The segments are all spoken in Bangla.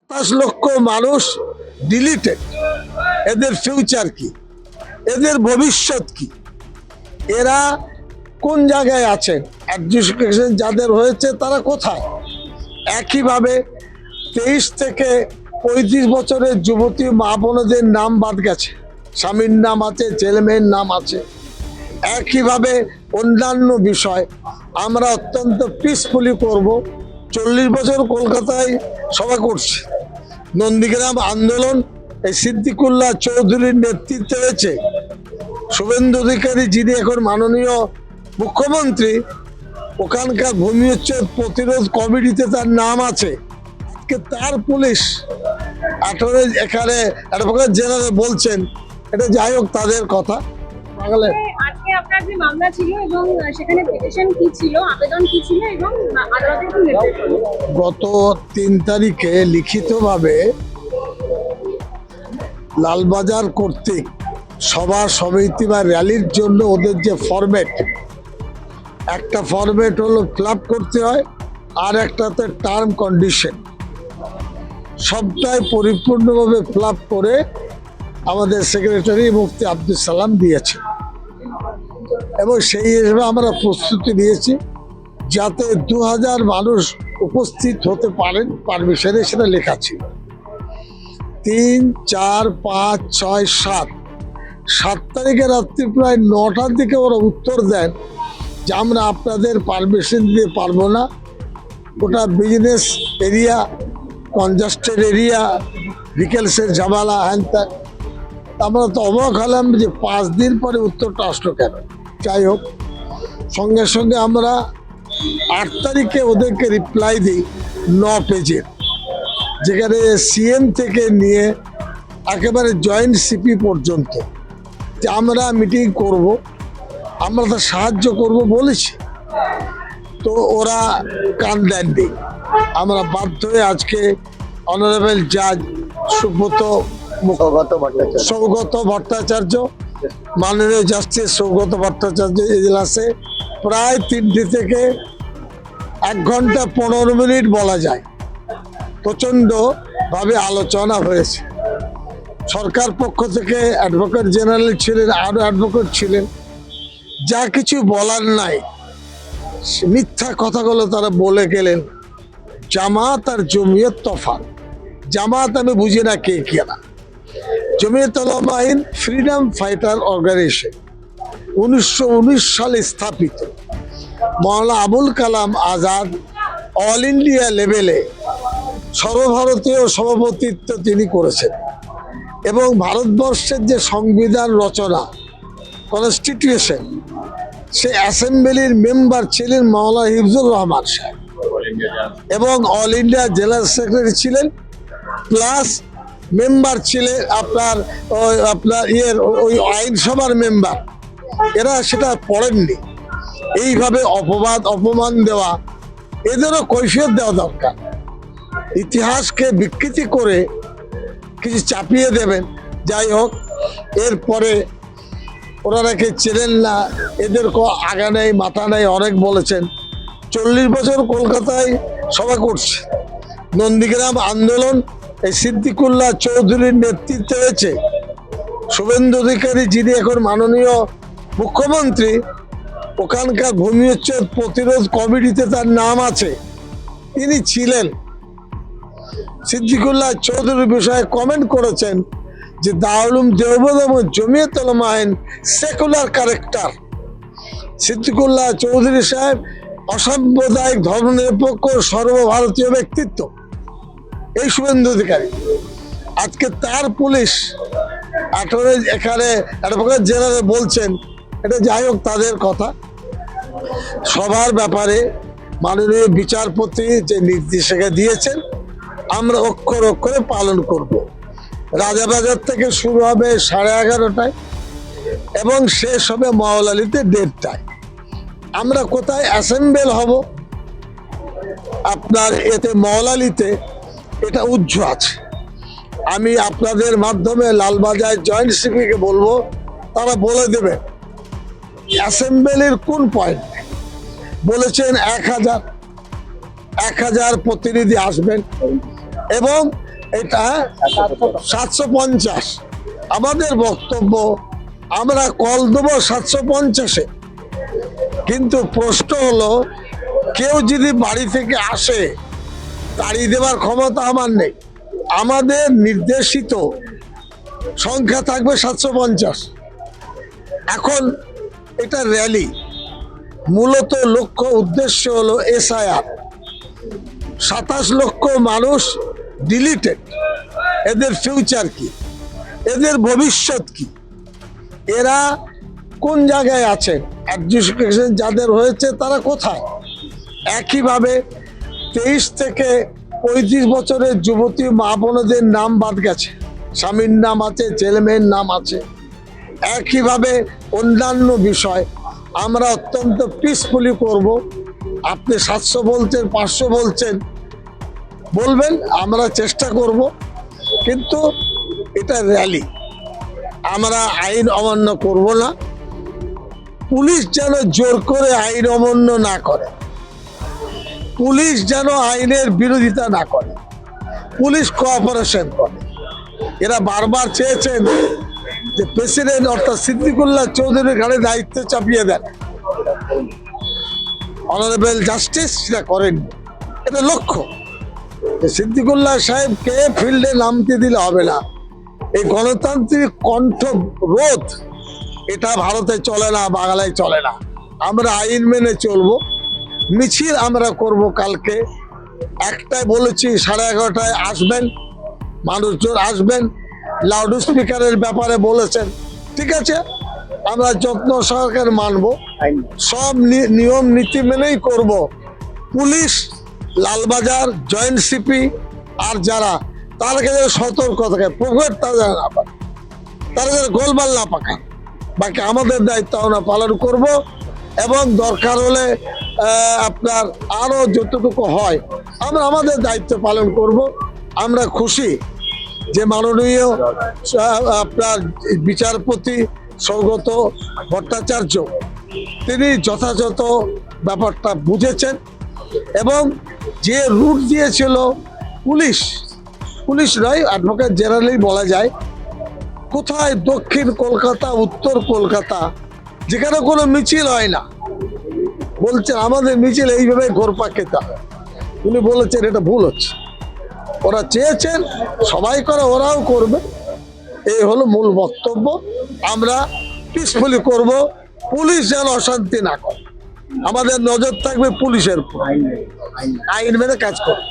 27 লক্ষ মানুষ ডিলিটেড। এদের ফিউচার কি, এদের ভবিষ্যৎ কি, এরা কোন জায়গায় আছেন? এডুকেশন যাদের হয়েছে তারা কোথায়? একইভাবে 23 থেকে 35 বছরের যুবতী মা বোনদের নাম বাদ গেছে, স্বামীর নাম আছে, ছেলে মেয়ের নাম আছে। একইভাবে অন্যান্য বিষয় আমরা অত্যন্ত পিসফুলি করব। 40 বছর কলকাতায় সভা করছি, নন্দীগ্রাম আন্দোলন এই সিদ্দিকুল্লাহ চৌধুরীর নেতৃত্বে হয়েছে। শুভেন্দু অধিকারী যিনি এখন মাননীয় মুখ্যমন্ত্রী, ওখানকার ভূমি উচ্ছেদ প্রতিরোধ কমিটিতে তার নাম আছে। আজকে তার পুলিশ 18 এখানে অ্যাডভোকেট জেনারেল বলছেন, এটা যাই হোক তাদের কথা। বাংলায় আজকে আপনার যে মামলা ছিল এবং সেখানে পিটিশন কি ছিল, আবেদন কি ছিল এবং আদালতের কি নির্দেশ হলো? গত 3 তারিখে লিখিতভাবে লালবাজার কর্তৃক সভা সমিতি বা র্যালির জন্য ওদের যে ফরম্যাট, একটা ফরম্যাট হলো ফিল করতে হয়, আর একটাতে টার্ম কন্ডিশন, সবটাই পরিপূর্ণভাবে ফিল করে আমাদের সেক্রেটারি মুফতি আব্দুল সালাম দিয়েছে এবং সেই হিসেবে আমরা প্রস্তুতি নিয়েছি যাতে 2000 মানুষ উপস্থিত হতে পারেন পারমিশনে, সেটা লেখা ছিল। 3, 4, 5, 6, 7 তারিখে রাত্রি প্রায় 9টার দিকে ওরা উত্তর দেন যে আমরা আপনাদের পারমিশন দিতে পারবো না, ওটা বিজনেস এরিয়া, কনজাস্টেড এরিয়া, ভিকেলসের ঝামেলা, হ্যান ত্যান। আমরা তো অবাক হলাম যে 5 দিন পরে উত্তরটা আসলো কেন। যাই হোক, সঙ্গে সঙ্গে আমরা 8 তারিখে ওদেরকে রিপ্লাই দিই 9 পেজের, যেখানে সিএম থেকে নিয়ে একেবারে জয়েন্ট সিপি পর্যন্ত যে আমরা মিটিং করব, আমরা তো সাহায্য করব বলেছি। তো ওরা কান দেননি। আমরা বাধ্য হয়ে আজকে অনারেবল জাজ সৌগত ভট্টাচার্য, মাননীয় জাস্টিস সৌগত ভট্টাচার্য এজলাসে প্রায় 3টে থেকে 1 ঘন্টা 15 মিনিট বলা যায় প্রচণ্ডভাবে আলোচনা হয়েছে। সরকার পক্ষ থেকে অ্যাডভোকেট জেনারেল ছিলেন, আরও অ্যাডভোকেট ছিলেন। যা কিছু বলার নাই, মিথ্যা কথাগুলো তারা বলে গেলেন। জামাত আর জমিয়ত তফাৎ। জামাত আমি বুঝি না কে কেনা। জমিয়ত উলামা হিন্দ ফ্রিডম ফাইটার অর্গানাইজেশন, 1919 সালে স্থাপিত। মাওলানা আবুল কালাম আজাদ অল ইন্ডিয়া লেভেলে সর্বভারতীয় সভাপতিত্ব তিনি করেছেন এবং ভারতবর্ষের যে সংবিধান রচনা, কনস্টিটিউশন, সে অ্যাসেম্বলির মেম্বার ছিলেন মাওলানা হিফজুর রহমান সাহেব এবং অল ইন্ডিয়া জেনারেল সেক্রেটারি ছিলেন, প্লাস মেম্বার ছিলেন আপনার ওই আইনসভার মেম্বার। এরা সেটা পড়েননি। এইভাবে অপমান দেওয়া, এদেরও কৈফিয়ত দেওয়া দরকার। ইতিহাসকে বিকৃতি করে কিছু চাপিয়ে দেবেন। যাই হোক, এরপরে ওনারা কে চেনেন না, এদেরকে আগা নেই মাথা নেই, অনেক বলেছেন। 40 বছর কলকাতায় সভা করছে, নন্দীগ্রাম আন্দোলন এই সিদ্দিকুল্লাহ চৌধুরীর নেতৃত্বে হয়েছে। শুভেন্দু অধিকারী যিনি এখন মাননীয় মুখ্যমন্ত্রী, ওখানকার ভূমি উচ্ছেদ প্রতিরোধ কমিটিতে তার নাম আছে, তিনি ছিলেন। সিদ্দিকুল্লাহ চৌধুরীর বিষয়ে কমেন্ট করেছেন যে দারুল উলুম দেওবন্দ এবং জমিয়ত উলামা হিন্দ সেকুলার ক্যারেক্টার। সিদ্দিকুল্লাহ চৌধুরী সাহেব অসাম্প্রদায়িক ধর্মনিরপেক্ষ সর্বভারতীয় ব্যক্তিত্ব। এই শুভেন্দু অধিকারী, আজকে তার পুলিশ 18 এখানে অ্যাডভোকেট জেনারেল বলছেন, এটা যাই হোক তাদের কথা। সবার ব্যাপারে মাননীয় বিচারপতি যে নির্দেশিকা দিয়েছেন আমরা অক্ষর অক্ষরে পালন করব। রাজাবাজার থেকে শুরু হবে 11:30টায় এবং শেষ হবে মওলালিতে 1:30টায়। আমরা কোথায় অ্যাসেম্বল হব আপনার এতে মওলালিতে, এটা উজ্জ্ব আছে। আমি আপনাদের মাধ্যমে লালবাজার জয়েন্ট সিপিকে বলবো, তারা বলে দেবে অ্যাসেম্বলির কোন পয়েন্ট। বলেছেন 1000 প্রতিনিধি আসবেন এবং এটা 750। আমাদের বক্তব্য, আমরা কল দেবো 750-এ, কিন্তু প্রশ্ন হলো কেউ যদি বাড়ি থেকে আসে তাড়িয়ে দেওয়ার ক্ষমতা আমার নেই। আমাদের নির্দেশিত সংখ্যা থাকবে 750। এখন এটা র্যালি, মূলত লক্ষ্য উদ্দেশ্য হলো SIR। 27 লক্ষ মানুষ ডিলিটেড, এদের ফিউচার কি, এদের ভবিষ্যৎ কি, এরা কোন জায়গায় আছে, অ্যাডজুডিকেশন যাদের হয়েছে তারা কোথায়? একইভাবে 23 থেকে 35 বছরের যুবতী মা বোনদের নাম বাদ গেছে, স্বামীর নাম আছে, ছেলে মেয়ের নাম আছে। একইভাবে অন্যান্য বিষয় আমরা অত্যন্ত পিসফুলি করব। আপনি 700 বলছেন, 500 বলছেন, বলবেন, আমরা চেষ্টা করব, কিন্তু এটা র্যালি, আমরা আইন অমান্য করব না। পুলিশ যেন জোর করে আইন অমান্য না করে, পুলিশ যেন আইনের বিরোধিতা না করে, পুলিশ কোঅপারেশন করে। এরা বারবার চেয়েছেন যে প্রেসিডেন্ট অর্থাৎ সিদ্দিকুল্লাহ চৌধুরীর ঘাড়ে দায়িত্ব চাপিয়ে দেন, অনারেবল জাস্টিস সেটা করেননি। এটা লক্ষ্য, সিদ্দিকুল্লাহ সাহেবকে ফিল্ডে নামতে দিলে হবে না। এই গণতান্ত্রিক কণ্ঠ রোধ এটা ভারতে চলে না, বাংলায় চলে না। আমরা আইন মেনে চলবো। মিছিল আমরা করব কালকে, একটাই বলেছি, 11:30টায় আসবেন, মানুষজন আসবেন। লাউড স্পিকারের ব্যাপারে বলেছেন, ঠিক আছে, আমরা যত্ন সহকারে মানব, সব নিয়ম নীতি মেনেই করব। পুলিশ, লালবাজার, জয়েন্ট সিপি আর যারা, তাদেরকে যেন সতর্ক থাকে, প্রভেদ তারা না পায়, তারা যেন গোলমাল না পাকায়। বাকি আমাদের দায়িত্ব আমরা পালন করব, এবং দরকার হলে আপনার আরো যতটুকু হয় আমরা আমাদের দায়িত্ব পালন করব। আমরা খুশি যে মাননীয় আপনার বিচারপতি সৌগত ভট্টাচার্য তিনি যথাযথ ব্যাপারটা বুঝেছেন, এবং যে রুট দিয়েছিল পুলিশ নয়, অ্যাডভোকেট জেনারেলি বলা যায়, কোথায় দক্ষিণ কলকাতা, উত্তর কলকাতা, যেখানে কোনো মিছিল হয় না, বলছেন আমাদের মিছিল এইভাবে ঘোরপাক খেতে হবে। উনি বলেছেন এটা ভুল হচ্ছে, ওরা চেয়েছেন সবাই করে, ওরাও করবে। এই হলো মূল বক্তব্য। আমরা পিসফুলি করব, পুলিশ যেন অশান্তি না করে, আমাদের নজর থাকবে পুলিশের উপর, আইন মেনে কাজ করবে।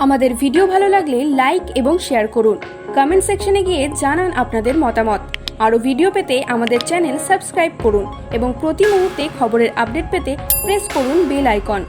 আমাদের ভিডিও ভালো লাগলে লাইক এবং শেয়ার করুন। কমেন্ট সেকশনে গিয়ে জানান আপনাদের মতামত। আরও ভিডিও পেতে আমাদের চ্যানেল সাবস্ক্রাইব করুন এবং প্রতি মুহূর্তে খবরের আপডেট পেতে প্রেস করুন বেল আইকন।